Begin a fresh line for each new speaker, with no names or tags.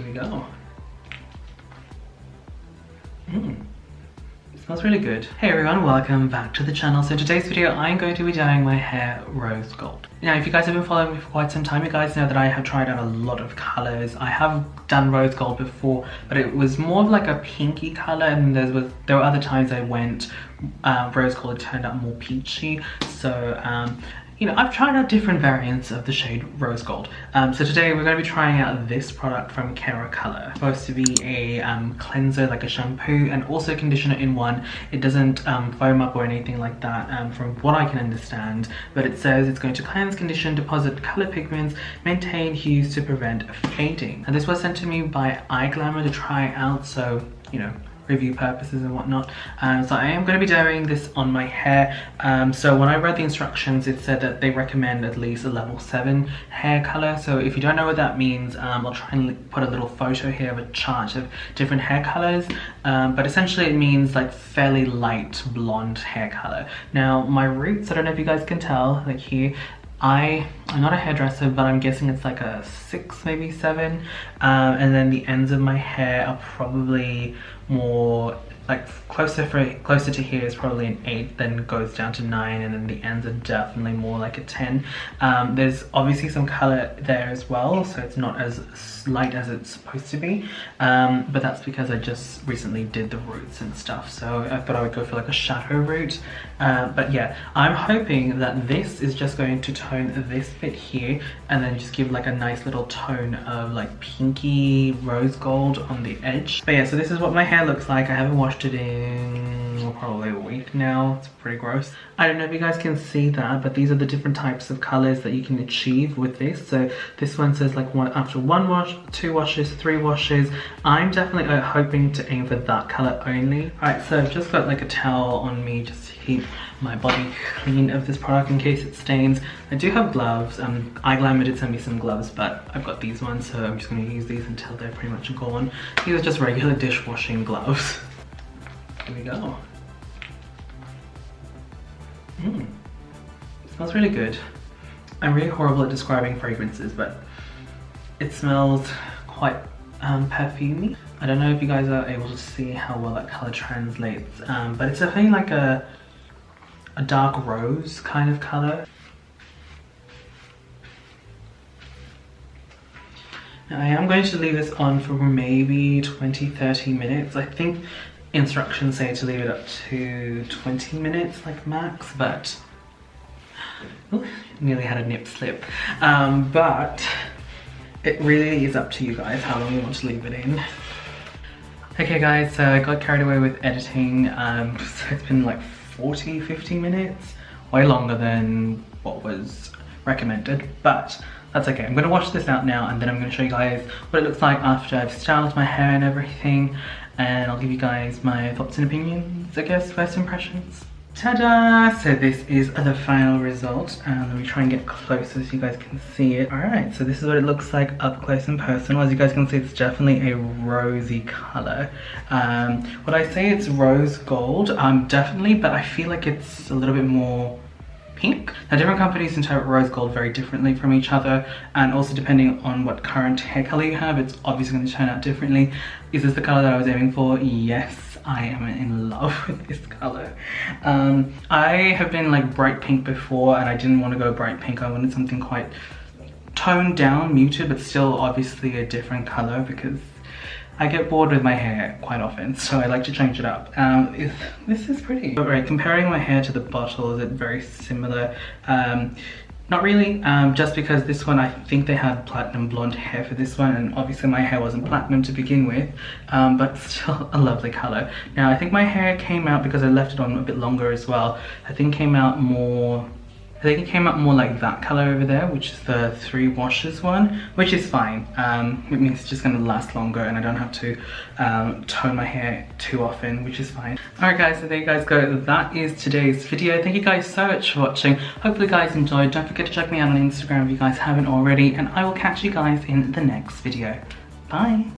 Here we go. It smells really good. Hey everyone, welcome back to the channel. So in today's video, I'm going to be dyeing my hair rose gold. Now, if you guys have been following me for quite some time, you guys know that I have tried out a lot of colors. I have done rose gold before, but it was more of like a pinky color, and there were other times I went rose gold, it turned out more peachy. So you know, I've tried out different variants of the shade rose gold. So today we're going to be trying out this product from Keracolor. It's supposed to be a cleanser, like a shampoo, and also conditioner in one. It doesn't foam up or anything like that, from what I can understand. But it says it's going to cleanse, condition, deposit color pigments, maintain hues to prevent fading. And this was sent to me by iGlamour to try out, so, you know, review purposes and whatnot. So I am going to be doing this on my hair. So when I read the instructions, it said that they recommend at least a level 7 hair color. So if you don't know what that means, I'll try and put a little photo here of a chart of different hair colors. But essentially it means like fairly light blonde hair color. Now my roots, I don't know if you guys can tell, like here, I'm not a hairdresser, but I'm guessing it's like a 6, maybe 7. And then the ends of my hair are probably more like closer to here is probably an 8, then goes down to 9, and then the ends are definitely more like a 10. There's obviously some color there as well, so it's not as light as it's supposed to be, but that's because I just recently did the roots and stuff, so I thought I would go for like a shadow root. But yeah, I'm hoping that this is just going to tone this bit here and then just give like a nice little tone of like pinky rose gold on the edge. But yeah, so this is what my hair looks like. I haven't washed it in probably a week now. It's pretty gross. I don't know if you guys can see that, but these are the different types of colors that you can achieve with this. So this one says like after 1 wash, 2 washes, 3 washes. I'm definitely hoping to aim for that color only. Alright, so I've just got like a towel on me just to keep my body clean of this product in case it stains. I do have gloves. iGlamour did send me some gloves, but I've got these ones, so I'm just going to use these until they're pretty much gone. These are just regular dishwashing gloves. Here we go. It smells really good. I'm really horrible at describing fragrances, but it smells quite perfumey. I don't know if you guys are able to see how well that color translates, but it's definitely like a dark rose kind of color. Now I am going to leave this on for maybe 20-30 minutes. I think instructions say to leave it up to 20 minutes like max, but ooh, nearly had a nip slip. But it really is up to you guys how long you want to leave it in. Okay guys, so I got carried away with editing, so it's been like 40-50 minutes, way longer than what was recommended, but that's okay. I'm going to wash this out now, and then I'm going to show you guys what it looks like after I've styled my hair and everything, and I'll give you guys my thoughts and opinions, I guess, first impressions. Ta-da! So this is the final result. Let me try and get closer so you guys can see it. Alright, so this is what it looks like up close and personal. As you guys can see, it's definitely a rosy color. Would I say it's rose gold? Definitely, but I feel like it's a little bit more pink. Now different companies interpret rose gold very differently from each other, and also depending on what current hair color you have, it's obviously going to turn out differently. Is this the color that I was aiming for? Yes, I am in love with this color. I have been like bright pink before, and I didn't want to go bright pink. I wanted something quite toned down, muted, but still obviously a different color, because I get bored with my hair quite often, so I like to change it up. This is pretty. But right, comparing my hair to the bottle, is it very similar? Not really, just because this one, I think they had platinum blonde hair for this one, and obviously my hair wasn't platinum to begin with, but still a lovely color. Now I think my hair came out, because I left it on a bit longer as well, I think it came out more like that color over there, which is the 3 washes one, which is fine. It means it's just gonna last longer and I don't have to tone my hair too often, which is fine. Alright guys, so there you guys go. That is today's video. Thank you guys so much for watching. Hopefully you guys enjoyed. Don't forget to check me out on Instagram if you guys haven't already, and I will catch you guys in the next video. Bye!